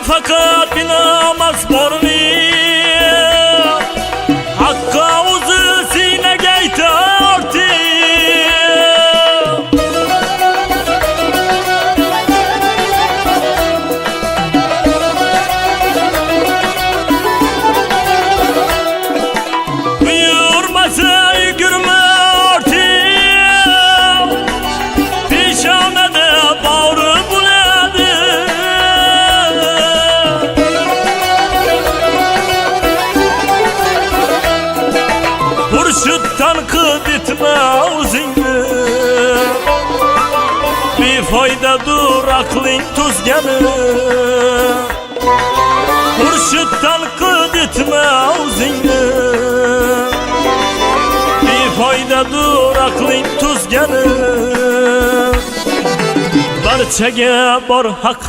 fakat bilemez borni. Hakka uzu sinege itaati. Buyurmasa yürüme arti. Pişamede bağrı buladı. Hurşuttan kıd etme uzingni. Bir faydadır aklın tuzganı. Hurşuttan kıd etme uzingni. Bir faydadır aklın tuzganı. Barchaga bor haq